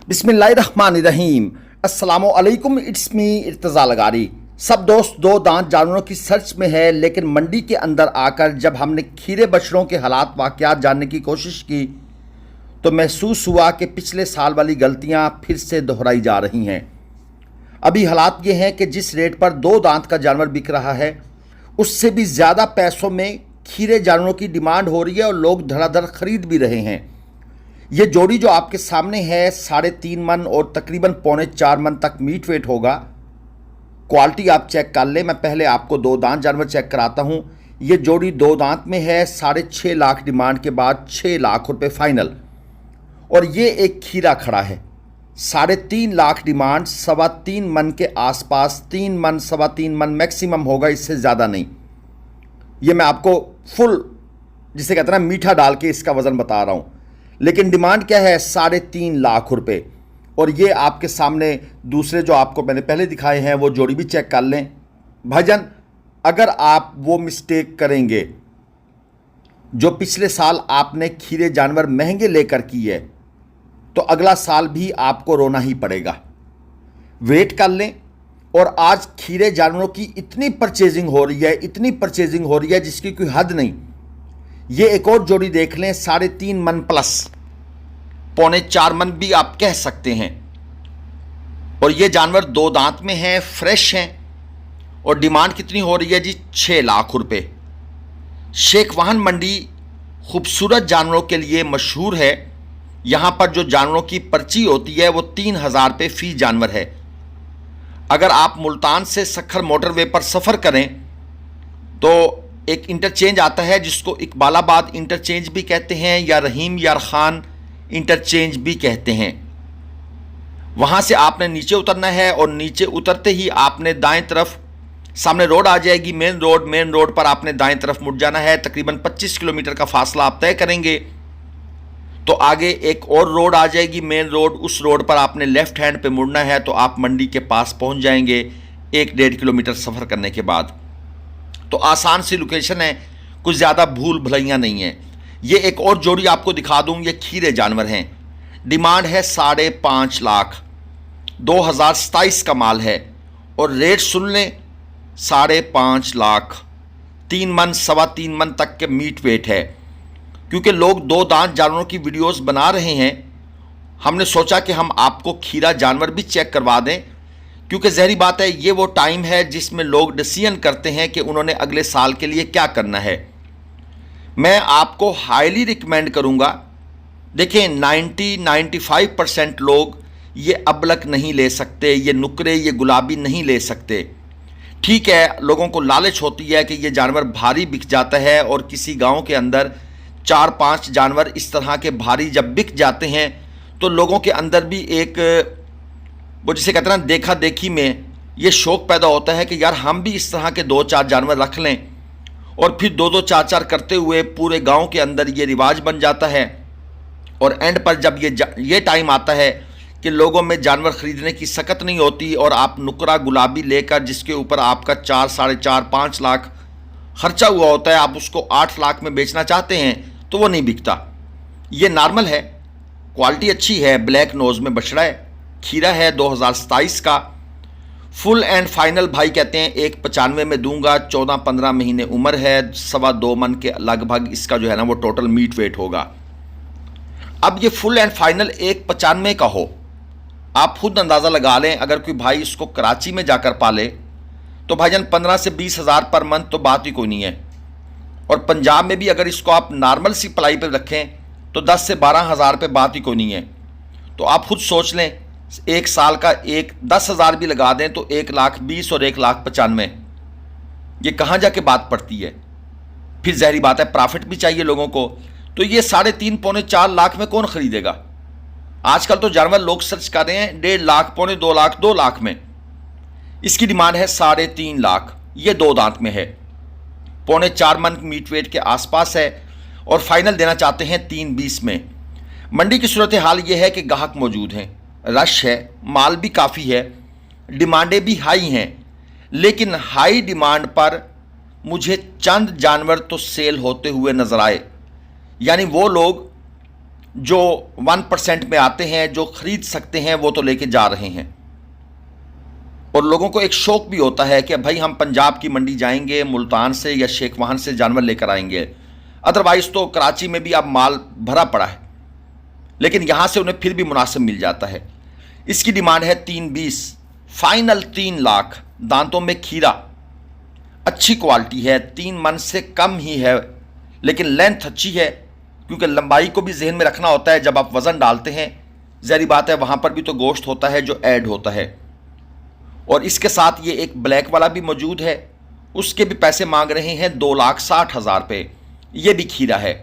बिस्मिल्लाहिर्रहमानिर्रहीम। अस्सलामुअलैकुम। It's me Irtaza Lagari. सब दोस्त दो दांत जानवरों की सर्च में है, लेकिन मंडी के अंदर आकर जब हमने खीरे बछड़ों के हालात वाक़यात जानने की कोशिश की तो महसूस हुआ कि पिछले साल वाली गलतियां फिर से दोहराई जा रही हैं। अभी हालात ये हैं कि जिस रेट पर दो दांत का जानवर बिक रहा है उससे भी ज़्यादा पैसों में खीरे जानवरों की डिमांड हो रही है और लोग धड़ाधड़ खरीद भी रहे हैं। ये जोड़ी जो आपके सामने है 3.5 मन और तकरीबन 3.25 मन तक मीट वेट होगा। क्वालिटी आप चेक कर लें। मैं पहले आपको दो दांत जानवर चेक कराता हूँ। ये जोड़ी दो दांत में है। 6.5 लाख डिमांड के बाद 6 लाख रुपए फाइनल। और ये एक खीरा खड़ा है। 3.5 लाख डिमांड, 3.25 मन के आसपास, 3 मन 3.25 मन मैक्सिमम होगा, इससे ज़्यादा नहीं। ये मैं आपको फुल जिसे कहते हैं ना मीठा डाल के इसका वज़न बता रहा हूँ। लेकिन डिमांड क्या है? 3.5 लाख रुपए। और ये आपके सामने दूसरे जो आपको मैंने पहले दिखाए हैं वो जोड़ी भी चेक कर लें। भाईजान, अगर आप वो मिस्टेक करेंगे जो पिछले साल आपने खीरे जानवर महंगे लेकर की है तो अगला साल भी आपको रोना ही पड़ेगा। वेट कर लें। और आज खीरे जानवरों की इतनी परचेजिंग हो रही है, इतनी परचेजिंग हो रही है जिसकी कोई हद नहीं। ये एक और जोड़ी देख लें, 3.5 मन प्लस, 3.25 मन भी आप कह सकते हैं। और ये जानवर दो दांत में हैं, फ्रेश हैं। और डिमांड कितनी हो रही है जी? 6 लाख रुपए। शेख वाहन मंडी खूबसूरत जानवरों के लिए मशहूर है। यहाँ पर जो जानवरों की पर्ची होती है वो 3,000 रुपये फी जानवर है। अगर आप मुल्तान से सखर मोटरवे पर सफ़र करें तो एक इंटरचेंज आता है जिसको इकबालाबाद इंटरचेंज भी कहते हैं या रहीम यार खान इंटरचेंज भी कहते हैं। वहाँ से आपने नीचे उतरना है और नीचे उतरते ही आपने दाएं तरफ सामने रोड आ जाएगी, मेन रोड। मेन रोड पर आपने दाएं तरफ मुड़ जाना है। तकरीबन 25 किलोमीटर का फासला आप तय करेंगे तो आगे एक और रोड आ जाएगी, मेन रोड। उस रोड पर आपने लेफ़्ट हैंड पे मुड़ना है तो आप मंडी के पास पहुँच जाएंगे 1-1.5 किलोमीटर सफ़र करने के बाद। तो आसान सी लोकेशन है, कुछ ज़्यादा भूल भुलैया नहीं है। ये एक और जोड़ी आपको दिखा दूँ। ये खीरे जानवर हैं। डिमांड है 5.5 लाख, 2027 का माल है। और रेट सुन लें, 5.5 लाख, 3 मन 3.25 मन तक के मीट वेट है। क्योंकि लोग दो दांत जानवरों की वीडियोस बना रहे हैं, हमने सोचा कि हम आपको खीरा जानवर भी चेक करवा दें। क्योंकि ज़हरी बात है, ये वो टाइम है जिसमें लोग डिसीजन करते हैं कि उन्होंने अगले साल के लिए क्या करना है। मैं आपको हाईली रिकमेंड करूंगा। देखें, 90-95% लोग ये अबलक नहीं ले सकते, ये नुकरे, ये गुलाबी नहीं ले सकते। ठीक है, लोगों को लालच होती है कि ये जानवर भारी बिक जाता है और किसी गांव के अंदर 4-5 जानवर इस तरह के भारी जब बिक जाते हैं तो लोगों के अंदर भी एक वो जिसे कहते हैं ना देखा देखी में ये शौक़ पैदा होता है कि यार हम भी इस तरह के 2-4 जानवर रख लें। और फिर 2-2, 4-4 करते हुए पूरे गांव के अंदर ये रिवाज बन जाता है। और एंड पर जब ये टाइम आता है कि लोगों में जानवर ख़रीदने की सकत नहीं होती और आप नुकरा गुलाबी लेकर जिसके ऊपर आपका 4, 4.5, 5 लाख खर्चा हुआ होता है, आप उसको 8 लाख में बेचना चाहते हैं तो वो नहीं बिकता। ये नॉर्मल है, क्वालिटी अच्छी है, ब्लैक नोज़ में बछड़ा है, खीरा है, 2027 का। फुल एंड फाइनल भाई कहते हैं 1.95 में दूंगा। 14-15 महीने उम्र है। 2.25 मन के लगभग इसका जो है ना वो टोटल मीट वेट होगा। अब ये फुल एंड फाइनल 1.95 का हो, आप खुद अंदाज़ा लगा लें। अगर कोई भाई इसको कराची में जाकर पाले तो भाईजान 15 से 20 हज़ार पर मंथ तो बात ही कोई नहीं है। और पंजाब में भी अगर इसको आप नॉर्मल सी पलाई पर रखें तो 10 से 12 हज़ार पे बात ही कोई नहीं है। तो आप खुद सोच लें, एक साल का 10 हज़ार भी लगा दें तो 1,20,000 और 1,95,000 ये कहाँ जाके बात पड़ती है। फिर ज़ाहिर बात है प्रॉफिट भी चाहिए लोगों को। तो ये 3.5 पौने 4 लाख में कौन ख़रीदेगा? आजकल तो जानवर लोग सर्च कर रहे हैं 1.5 लाख, पौने 2 लाख, 2 लाख में। इसकी डिमांड है 3.5 लाख। ये दो दांत में है, 3.25 मन मीट वेट के आसपास है। और फाइनल देना चाहते हैं 3.20 में। मंडी की सूरत हाल ये है कि ग्राहक मौजूद हैं, रश है, माल भी काफ़ी है, डिमांडें भी हाई हैं। लेकिन हाई डिमांड पर मुझे चंद जानवर तो सेल होते हुए नज़र आए। यानी वो लोग जो 1% में आते हैं, जो खरीद सकते हैं वो तो लेके जा रहे हैं। और लोगों को एक शौक भी होता है कि भाई हम पंजाब की मंडी जाएंगे, मुल्तान से या शेखवाहन से जानवर लेकर आएंगे। अदरवाइज तो कराची में भी अब माल भरा पड़ा है, लेकिन यहां से उन्हें फिर भी मुनासिब मिल जाता है। इसकी डिमांड है 320, फाइनल 3 लाख। दांतों में खीरा, अच्छी क्वालिटी है, 3 मन से कम ही है, लेकिन लेंथ अच्छी है, क्योंकि लंबाई को भी जहन में रखना होता है। जब आप वज़न डालते हैं, ज़ाहिर बात है वहाँ पर भी तो गोश्त होता है जो ऐड होता है। और इसके साथ ये एक ब्लैक वाला भी मौजूद है, उसके भी पैसे मांग रहे हैं 2,60,000 रुपये। ये भी खीरा है।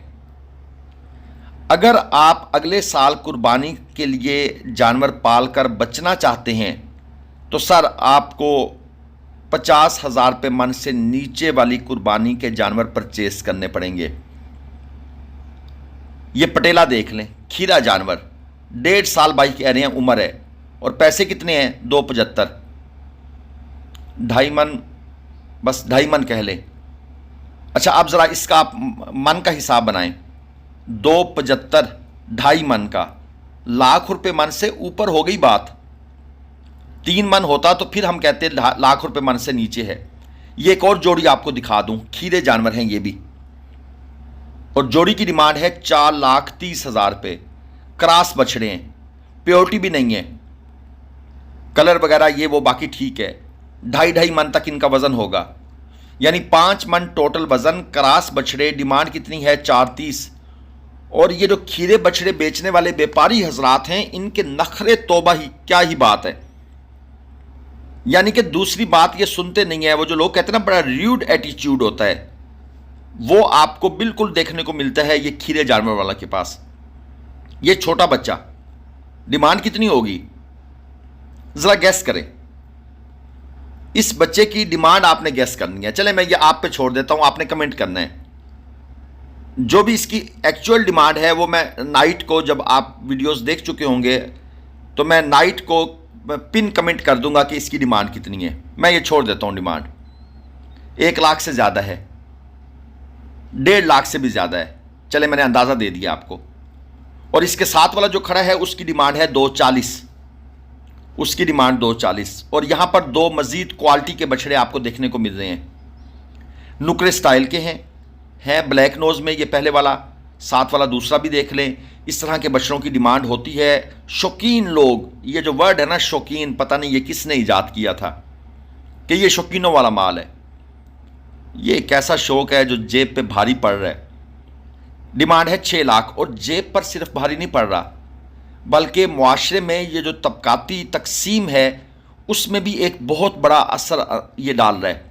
अगर आप अगले साल कुर्बानी के लिए जानवर पाल कर बचना चाहते हैं तो सर आपको 50,000 रुपये मन से नीचे वाली कुर्बानी के जानवर परचेस करने पड़ेंगे। ये पटेला देख लें, खीरा जानवर, 1.5 साल भाई कह रहे हैं उम्र है, और पैसे कितने हैं? 275, 2.5 मन, बस 2.5 मन कह लें। अच्छा, अब ज़रा इसका आप मन का हिसाब बनाएं। 275, 2.5 मन का, लाख रुपए मन से ऊपर हो गई बात। 3 मन होता तो फिर हम कहते लाख रुपए मन से नीचे है। ये एक और जोड़ी आपको दिखा दूं, खीरे जानवर हैं ये भी, और जोड़ी की डिमांड है 4,30,000 रुपये। क्रॉस बछड़े हैं, प्योरिटी भी नहीं है, कलर वगैरह ये वो बाकी ठीक है। 2.5 मन तक इनका वजन होगा, यानी 5 मन टोटल वजन। क्रॉस बछड़े, डिमांड कितनी है? 430। और ये जो खीरे बछड़े बेचने वाले व्यापारी हजरात हैं, इनके नखरे तौबा ही, क्या ही बात है। यानी कि दूसरी बात ये सुनते नहीं है। वो जो लोग कहते हैं ना बड़ा र्यूड एटीट्यूड होता है, वो आपको बिल्कुल देखने को मिलता है ये खीरे जानवर वाला के पास। ये छोटा बच्चा, डिमांड कितनी होगी जरा गैस करें। इस बच्चे की डिमांड आपने गैस करनी है। चले मैं ये आप पे छोड़ देता हूं, आपने कमेंट करना है। जो भी इसकी एक्चुअल डिमांड है वो मैं नाइट को, जब आप वीडियोस देख चुके होंगे तो मैं नाइट को पिन कमेंट कर दूंगा कि इसकी डिमांड कितनी है। मैं ये छोड़ देता हूं। डिमांड 1 लाख से ज़्यादा है, 1.5 लाख से भी ज़्यादा है। चले मैंने अंदाज़ा दे दिया आपको। और इसके साथ वाला जो खड़ा है उसकी डिमांड है 240, उसकी डिमांड 240। और यहाँ पर 2 मज़ीद क्वालिटी के बछड़े आपको देखने को मिल रहे हैं, नुकरे स्टाइल के हैं ब्लैक नोज़ में। ये पहले वाला, साथ वाला दूसरा भी देख लें। इस तरह के बछड़ों की डिमांड होती है। शौकीन लोग, ये जो वर्ड है ना शौकीन, पता नहीं ये किसने ईजाद किया था कि ये शौकीनों वाला माल है। ये एक ऐसा शौक है जो जेब पे भारी पड़ रहा है। डिमांड है 6 लाख। और जेब पर सिर्फ भारी नहीं पड़ रहा, बल्कि मुआशरे में ये जो तबकाती तकसीम है उसमें भी एक बहुत बड़ा असर ये डाल रहा है।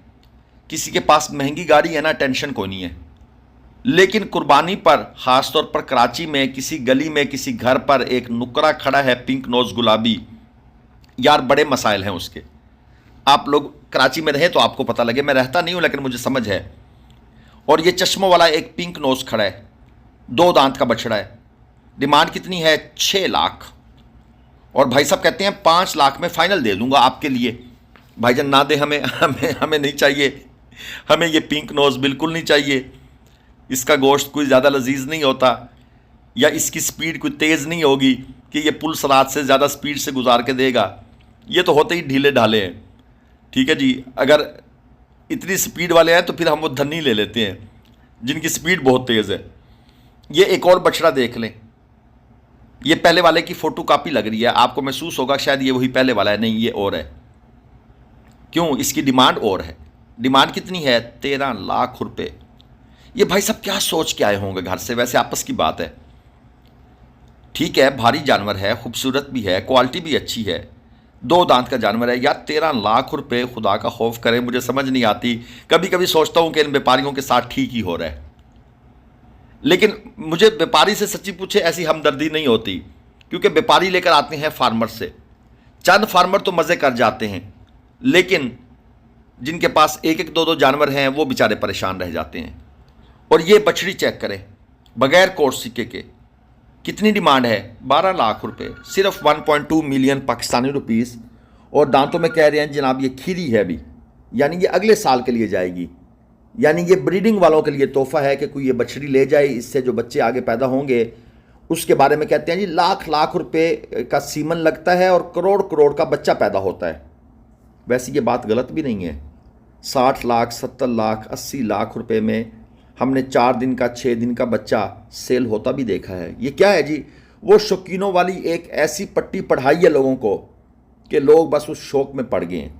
किसी के पास महंगी गाड़ी है ना, टेंशन कोई नहीं है, लेकिन कुर्बानी पर, ख़ास तौर पर कराची में किसी गली में किसी घर पर एक नुकरा खड़ा है पिंक नोज़ गुलाबी, यार बड़े मसाइल हैं उसके। आप लोग कराची में रहें तो आपको पता लगे, मैं रहता नहीं हूँ लेकिन मुझे समझ है। और ये चश्मों वाला एक पिंक नोज़ खड़ा है, 2 दांत का बछड़ा है। डिमांड कितनी है? 6 लाख। और भाई साहब कहते हैं 5 लाख में फाइनल दे दूंगा आपके लिए। भाईजान ना दे, हमें हमें हमें नहीं चाहिए, हमें ये पिंक नोज़ बिल्कुल नहीं चाहिए। इसका गोश्त कोई ज़्यादा लजीज नहीं होता, या इसकी स्पीड कोई तेज़ नहीं होगी कि ये पुल सरात से ज़्यादा स्पीड से गुजार के देगा। ये तो होते ही ढीले ढाले हैं। ठीक है जी, अगर इतनी स्पीड वाले हैं तो फिर हम वो धन्नी ले लेते हैं जिनकी स्पीड बहुत तेज़ है। ये एक और बछड़ा देख लें, ये पहले वाले की फ़ोटो कापी लग रही है, आपको महसूस होगा शायद ये वही पहले वाला है। नहीं, ये और है। क्यों? इसकी डिमांड और है। डिमांड कितनी है? 13 लाख रुपए। ये भाई साहब क्या सोच के आए होंगे घर से, वैसे आपस की बात है। ठीक है, भारी जानवर है, खूबसूरत भी है, क्वालिटी भी अच्छी है, 2 दांत का जानवर है। यार 13 लाख रुपए, खुदा का खौफ करें, मुझे समझ नहीं आती। कभी कभी सोचता हूँ कि इन व्यापारियों के साथ ठीक ही हो रहा है, लेकिन मुझे व्यापारी से सच्ची पूछे ऐसी हमदर्दी नहीं होती, क्योंकि व्यापारी लेकर आते हैं फार्मर से। चंद फार्मर तो मज़े कर जाते हैं, लेकिन जिनके पास 1-1, 2-2 जानवर हैं वो बेचारे परेशान रह जाते हैं। और ये बछड़ी चेक करें, बगैर कोर्ट सिक्के के। कितनी डिमांड है? 12 लाख रुपए, सिर्फ 1.2 मिलियन पाकिस्तानी रुपीस। और दांतों में कह रहे हैं जनाब ये खीरी है अभी, यानी ये अगले साल के लिए जाएगी। यानी ये ब्रीडिंग वालों के लिए तोहफा है कि कोई ये बछड़ी ले जाए, इससे जो बच्चे आगे पैदा होंगे उसके बारे में कहते हैं जी लाख लाख रुपए का सीमन लगता है और करोड़ करोड़ का बच्चा पैदा होता है। वैसे ये बात गलत भी नहीं है। 60 लाख 70 लाख 80 लाख रुपए में हमने 4 दिन का 6 दिन का बच्चा सेल होता भी देखा है। ये क्या है जी, वो शौकीनों वाली एक ऐसी पट्टी पढ़ाई है लोगों को कि लोग बस उस शौक में पड़ गए हैं।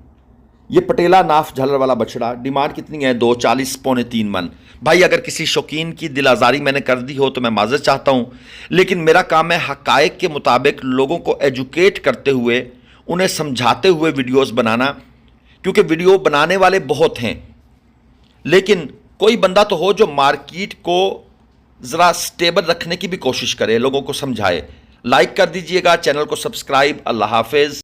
ये पटेला नाफ झालर वाला बछड़ा डिमांड कितनी है? 240 पौने 3 मन। भाई अगर किसी शौकीन की दिल आज़ारी मैंने कर दी हो तो मैं माजरत चाहता हूँ, लेकिन मेरा काम है हकायक के मुताबिक लोगों को एजुकेट करते हुए, उन्हें समझाते हुए वीडियोस बनाना, क्योंकि वीडियो बनाने वाले बहुत हैं, लेकिन कोई बंदा तो हो जो मार्केट को ज़रा स्टेबल रखने की भी कोशिश करे, लोगों को समझाए। लाइक कर दीजिएगा, चैनल को सब्सक्राइब। अल्लाह हाफिज़।